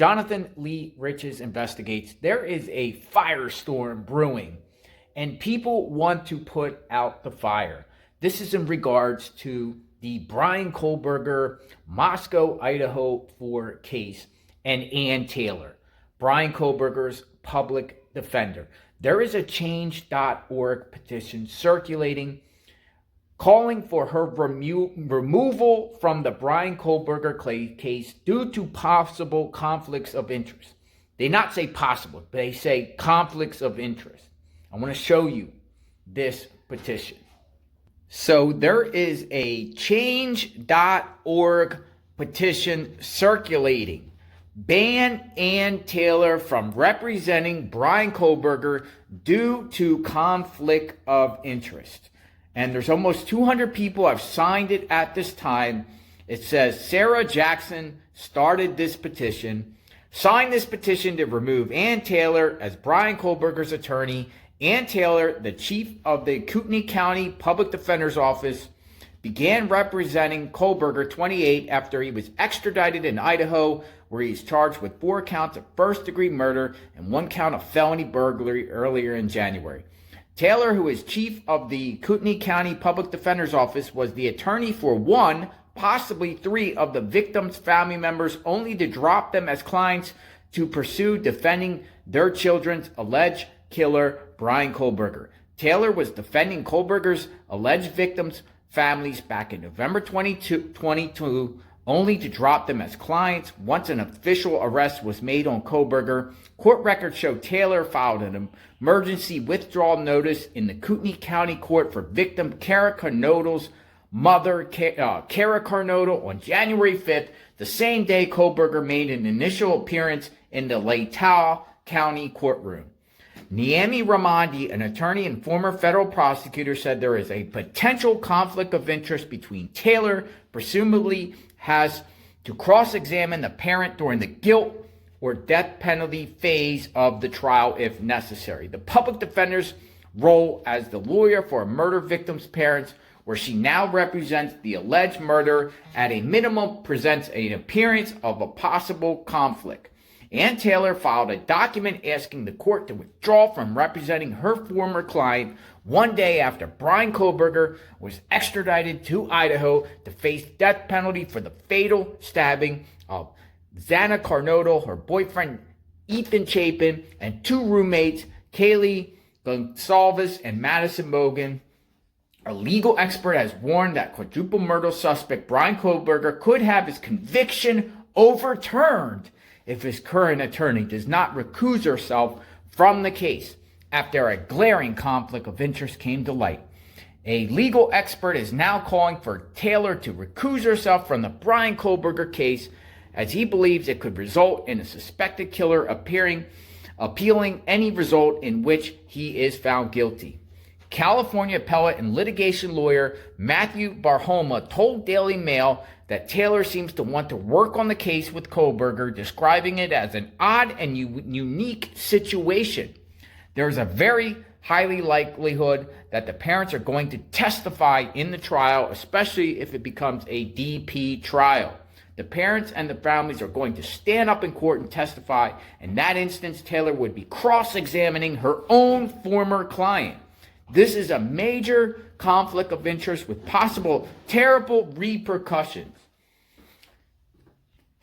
Jonathan Lee Riches investigates. There is a firestorm brewing, and people want to put out the fire. This is in regards to the Bryan Kohberger Moscow, Idaho 4 case and Ann Taylor, Bryan Kohberger's public defender. There is a change.org petition circulating calling for her removal from the Bryan Kohberger case due to possible conflicts of interest. They not say possible, but they say conflicts of interest. I want to show you this petition. So there is a change.org petition circulating. Ban Ann Taylor from representing Bryan Kohberger due to conflict of interest. And there's almost 200 people have signed it at this time. It says Sarah Jackson started this petition, signed this petition to remove Ann Taylor as Bryan Kohberger's attorney. Ann Taylor, the chief of the Kootenai County Public Defender's Office, began representing Kohberger 28 after he was extradited in Idaho, where he is charged with 4 counts of first-degree murder and 1 count of felony burglary earlier in January. Taylor, who is chief of the Kootenai County Public Defender's Office, was the attorney for 1, possibly 3 of the victims' family members, only to drop them as clients to pursue defending their children's alleged killer, Bryan Kohberger. Taylor was defending Kohberger's alleged victims' families back in November 2022, only to drop them as clients once an official arrest was made on Kohberger. Court records show Taylor filed an emergency withdrawal notice in the Kootenai County Court for victim Kara Carnodle's mother, Kara Carnodle, on January 5th, the same day Kohberger made an initial appearance in the Latah County courtroom. Niami Ramondi, an attorney and former federal prosecutor, said there is a potential conflict of interest between Taylor, presumably has to cross-examine the parent during the guilt or death penalty phase of the trial if necessary. The public defender's role as the lawyer for a murder victim's parents, where she now represents the alleged murderer, at a minimum presents an appearance of a possible conflict. Ann Taylor filed a document asking the court to withdraw from representing her former client 1 day after Bryan Kohberger was extradited to Idaho to face death penalty for the fatal stabbing of Xana Carnodle, her boyfriend Ethan Chapin, and 2 roommates, Kaylee Gonsalves and Madison Mogan. A legal expert has warned that quadruple murder suspect Bryan Kohberger could have his conviction overturned if his current attorney does not recuse herself from the case after a glaring conflict of interest came to light. A legal expert is now calling for Taylor to recuse herself from the Bryan Kohberger case, as he believes it could result in a suspected killer appealing any result in which he is found guilty. California appellate and litigation lawyer Matthew Barhoma told Daily Mail that Taylor seems to want to work on the case with Kohberger, describing it as an odd and unique situation. There is a very highly likelihood that the parents are going to testify in the trial, especially if it becomes a DP trial. The parents and the families are going to stand up in court and testify. In that instance, Taylor would be cross-examining her own former client. This is a major conflict of interest with possible terrible repercussions.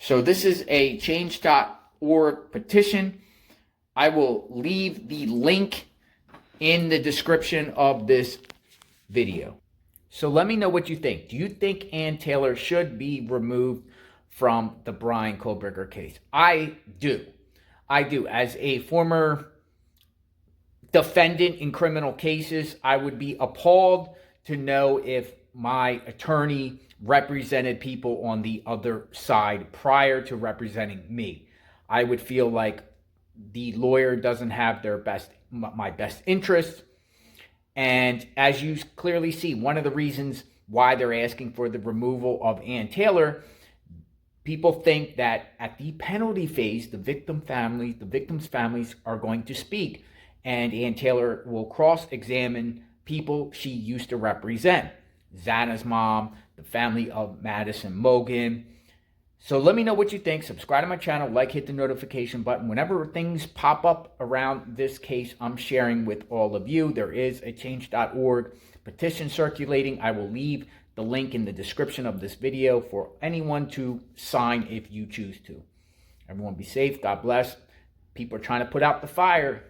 So this is a change.org petition. I will leave the link in the description of this video. So let me know what you think. Do you think Ann Taylor should be removed from the Bryan Kohberger case? I do. As a former defendant in criminal cases, I would be appalled to know if my attorney represented people on the other side prior to representing me. I would feel like the lawyer doesn't have my best interest. And as you clearly see, one of the reasons why they're asking for the removal of Ann Taylor, people think that at the penalty phase, the victim's families are going to speak, and Ann Taylor will cross-examine people she used to represent. Xana's mom, the family of Madison Mogan, So let me know what you think. Subscribe to my channel, hit the notification button. Whenever things pop up around this case, I'm sharing with all of you. There is a change.org petition circulating. I will leave the link in the description of this video for anyone to sign if you choose to. Everyone be safe. God bless. People are trying to put out the fire.